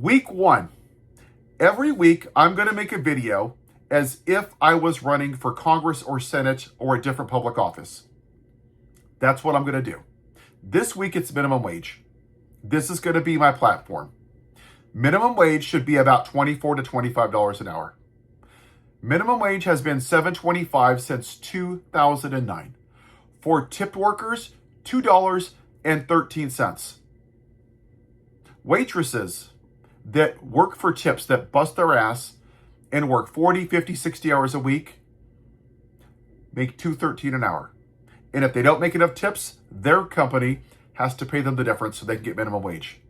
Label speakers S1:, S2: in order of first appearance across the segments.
S1: Week 1. Every week, I'm going to make a video as if I was running for Congress or Senate or a different public office. That's what I'm going to do. This week, it's minimum wage. This is going to be my platform. Minimum wage should be about $24 to $25 an hour. Minimum wage has been $7.25 since 2009. For tipped workers, $2.13. Waitresses that work for tips, that bust their ass and work 40, 50, 60 hours a week, make $2.13 an hour. And if they don't make enough tips, their company has to pay them the difference so they can get minimum wage.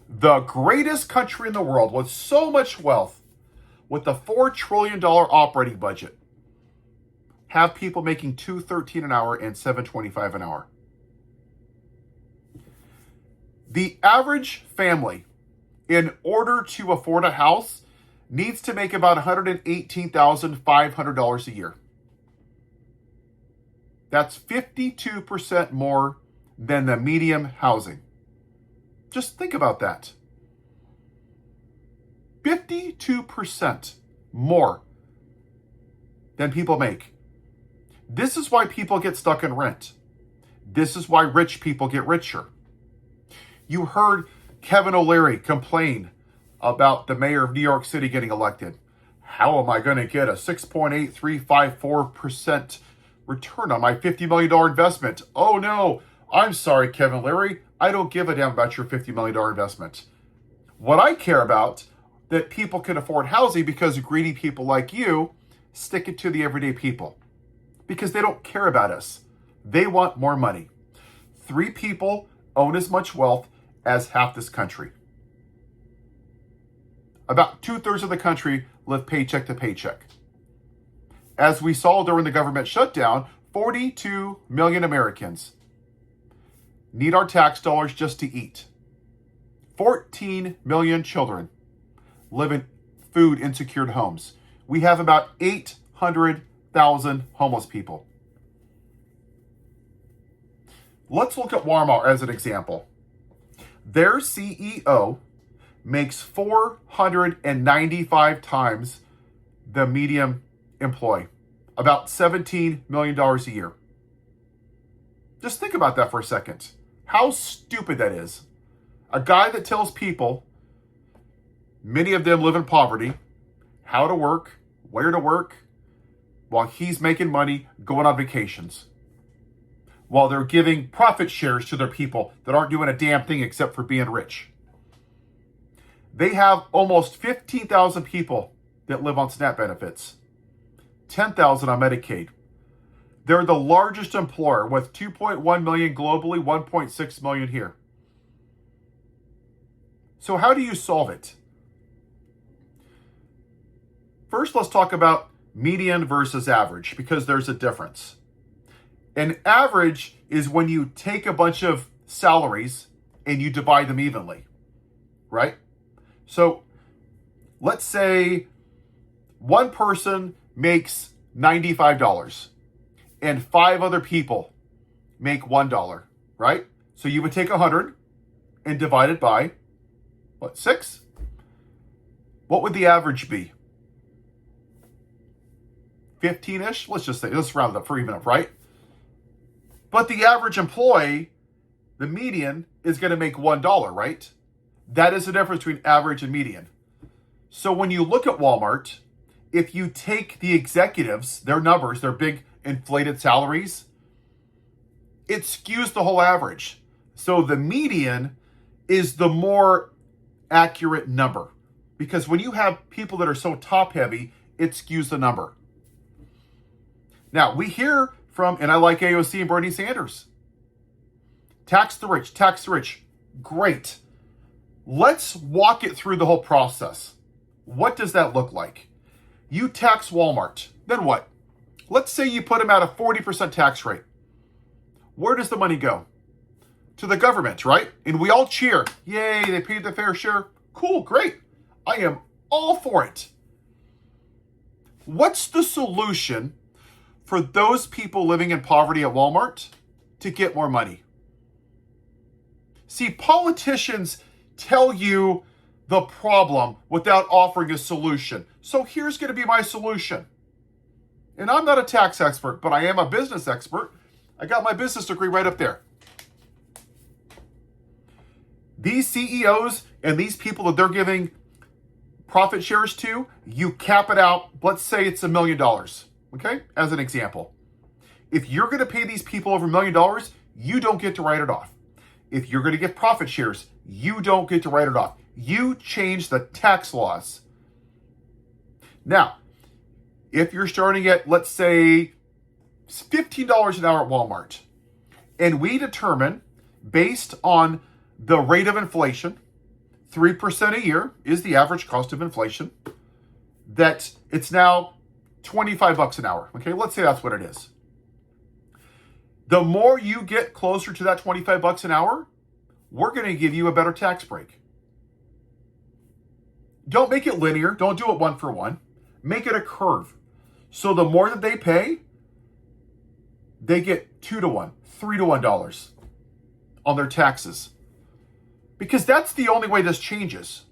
S1: The greatest country in the world with so much wealth, with a $4 trillion operating budget, have people making $2.13 an hour and $7.25 an hour. The average family, in order to afford a house, needs to make about $118,500 a year. That's 52% more than the median housing. Just think about that. 52% more than people make. This is why people get stuck in rent. This is why rich people get richer. You heard Kevin O'Leary complain about the mayor of New York City getting elected. How am I going to get a 6.8354% return on my $50 million investment? Oh no, I'm sorry, Kevin O'Leary. I don't give a damn about your $50 million investment. What I care about, that people can afford housing because greedy people like you stick it to the everyday people. Because they don't care about us. They want more money. 3 people own as much wealth as half this country. About 2/3 of the country live paycheck to paycheck. As we saw during the government shutdown, 42 million Americans need our tax dollars just to eat. 14 million children live in food insecure homes. We have about 800,000 homeless people. Let's look at Walmart as an example. Their CEO makes 495 times the median employee, about $17 million a year. Just think about that for a second. How stupid that is. A guy that tells people, many of them live in poverty, how to work, where to work, while he's making money going on vacations. While they're giving profit shares to their people that aren't doing a damn thing except for being rich. They have almost 15,000 people that live on SNAP benefits, 10,000 on Medicaid. They're the largest employer with 2.1 million globally, 1.6 million here. So how do you solve it? First, let's talk about median versus average, because there's a difference. An average is when you take a bunch of salaries and you divide them evenly, right? So let's say one person makes $95 and 5 other people make $1, right? So you would take 100 and divide it by, 6? What would the average be? 15-ish? Let's round it up for even up, right? But the average employee, the median, is going to make $1, right? That is the difference between average and median. So when you look at Walmart, if you take the executives, their numbers, their big inflated salaries, it skews the whole average. So the median is the more accurate number. Because when you have people that are so top heavy, it skews the number. Now, we hear from, and I like AOC and Bernie Sanders. Tax the rich, tax the rich. Great. Let's walk it through the whole process. What does that look like? You tax Walmart. Then what? Let's say you put them at a 40% tax rate. Where does the money go? To the government, right? And we all cheer. Yay, they paid their fair share. Cool, great. I am all for it. What's the solution for those people living in poverty at Walmart to get more money? See, politicians tell you the problem without offering a solution. So here's going to be my solution. And I'm not a tax expert, but I am a business expert. I got my business degree right up there. These CEOs and these people that they're giving profit shares to, you cap it out. Let's say it's $1 million, okay? As an example. If you're going to pay these people over $1 million, you don't get to write it off. If you're going to give profit shares, you don't get to write it off. You change the tax laws. Now, if you're starting at, let's say, $15 an hour at Walmart, and we determine, based on the rate of inflation, 3% a year is the average cost of inflation, that it's now $25 an hour. Okay, let's say that's what it is. The more you get closer to that $25 an hour, we're going to give you a better tax break. Don't make it linear. Don't do it one for one. Make it a curve. So the more that they pay, they get 2 to 1, 3 to $1 on their taxes. Because that's the only way this changes.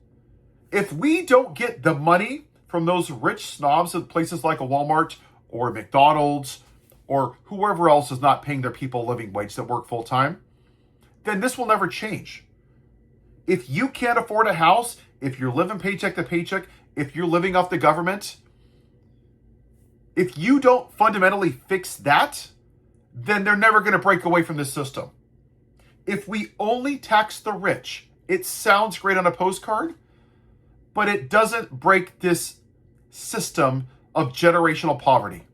S1: If we don't get the money from those rich snobs at places like a Walmart or McDonald's or whoever else is not paying their people a living wage that work full time, then this will never change. If you can't afford a house, if you're living paycheck to paycheck, if you're living off the government, if you don't fundamentally fix that, then they're never going to break away from this system. If we only tax the rich, it sounds great on a postcard, but it doesn't break this system of generational poverty.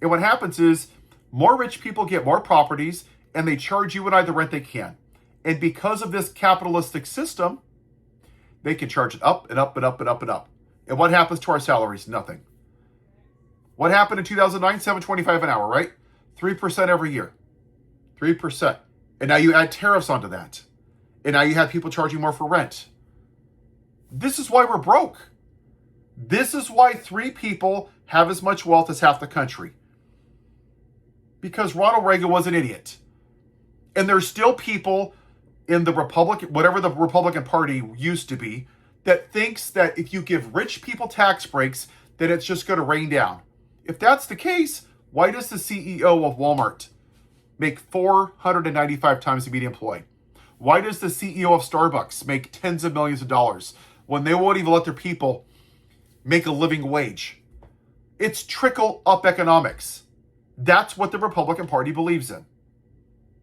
S1: And what happens is more rich people get more properties and they charge you and I the rent they can. And because of this capitalistic system, they can charge it up and up and up and up and up. And what happens to our salaries? Nothing. What happened in 2009? $7.25 an hour, right? 3% every year. 3%. And now you add tariffs onto that. And now you have people charging more for rent. This is why we're broke. This is why 3 people have as much wealth as half the country. Because Ronald Reagan was an idiot. And there's still people in the Republican, whatever the Republican Party used to be, that thinks that if you give rich people tax breaks, then it's just going to rain down. If that's the case, why does the CEO of Walmart make 495 times the median employee? Why does the CEO of Starbucks make tens of millions of dollars when they won't even let their people make a living wage? It's trickle-up economics. That's what the Republican Party believes in.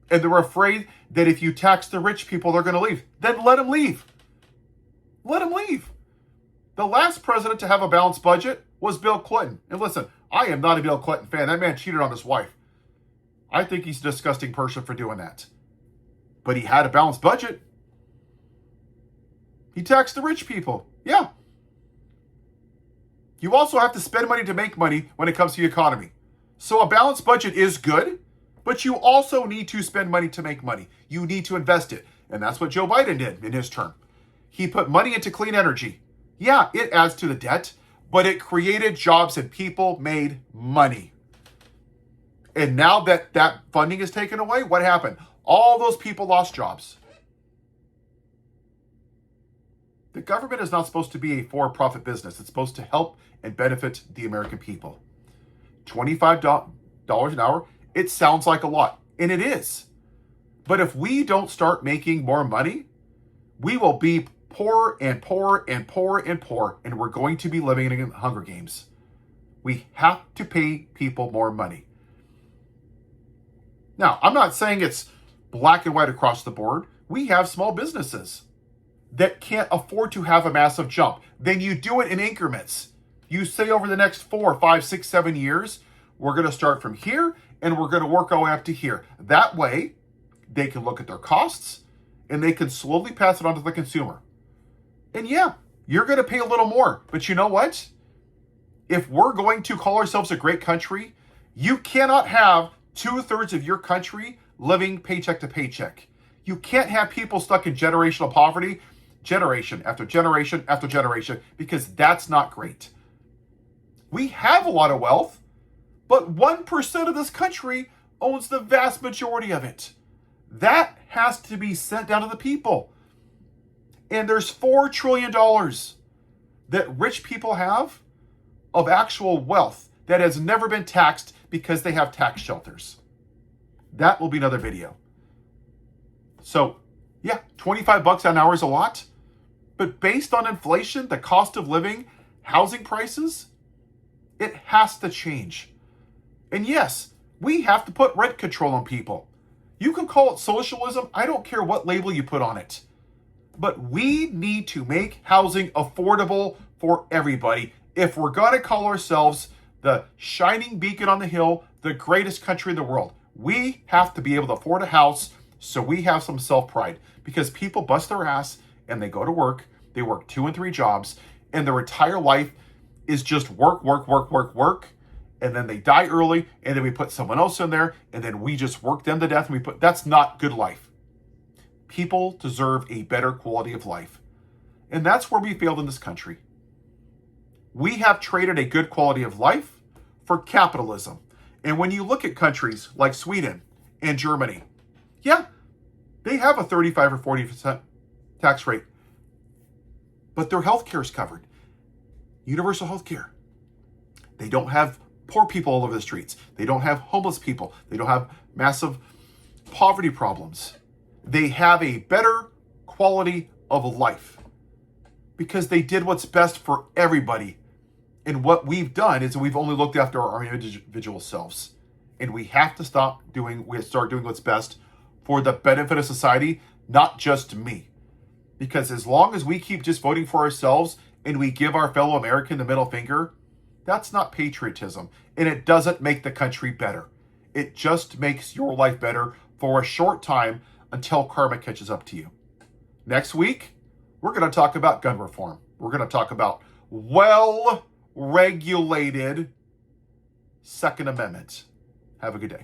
S1: And they're afraid that if you tax the rich people, they're going to leave. Then let them leave. Let them leave. The last president to have a balanced budget was Bill Clinton. And listen, I am not a Bill Clinton fan. That man cheated on his wife. I think he's a disgusting person for doing that. But he had a balanced budget. He taxed the rich people. Yeah. You also have to spend money to make money when it comes to the economy. So a balanced budget is good, but you also need to spend money to make money. You need to invest it. And that's what Joe Biden did in his term. He put money into clean energy. Yeah, it adds to the debt, but it created jobs and people made money. And now that that funding is taken away, what happened? All those people lost jobs. The government is not supposed to be a for-profit business. It's supposed to help and benefit the American people. $25 an hour, it sounds like a lot, and it is. But if we don't start making more money, we will be poorer and poorer and poorer and poorer, and we're going to be living in Hunger Games. We have to pay people more money. Now, I'm not saying it's black and white across the board. We have small businesses that can't afford to have a massive jump. Then you do it in increments. You say over the next 4, 5, 6, 7 years, we're going to start from here and we're going to work our way up to here. That way, they can look at their costs and they can slowly pass it on to the consumer. And yeah, you're going to pay a little more. But you know what? If we're going to call ourselves a great country, you cannot have 2/3 of your country living paycheck to paycheck. You can't have people stuck in generational poverty, generation after generation after generation, because that's not great. We have a lot of wealth, but 1% of this country owns the vast majority of it. That has to be sent down to the people. And there's $4 trillion that rich people have of actual wealth that has never been taxed because they have tax shelters. That will be another video. So, yeah, $25 an hour is a lot. But based on inflation, the cost of living, housing prices, it has to change. And yes, we have to put rent control on people. You can call it socialism. I don't care what label you put on it. But we need to make housing affordable for everybody if we're going to call ourselves the shining beacon on the hill, the greatest country in the world. We have to be able to afford a house so we have some self-pride, because people bust their ass and they go to work, they work 2 and 3 jobs, and their entire life is just work, and then they die early, and then we put someone else in there, and then we just work them to death, and that's not good life. People deserve a better quality of life. And that's where we failed in this country. We have traded a good quality of life for capitalism. And when you look at countries like Sweden and Germany, yeah, they have a 35 or 40% tax rate, but their healthcare is covered. Universal healthcare. They don't have poor people all over the streets. They don't have homeless people. They don't have massive poverty problems. They have a better quality of life because they did what's best for everybody. And what we've done is we've only looked after our individual selves. And we have to start doing what's best for the benefit of society, not just me. Because as long as we keep just voting for ourselves and we give our fellow American the middle finger, that's not patriotism. And it doesn't make the country better. It just makes your life better for a short time until karma catches up to you. Next week, we're going to talk about gun reform. We're going to talk about well-regulated Second Amendment. Have a good day.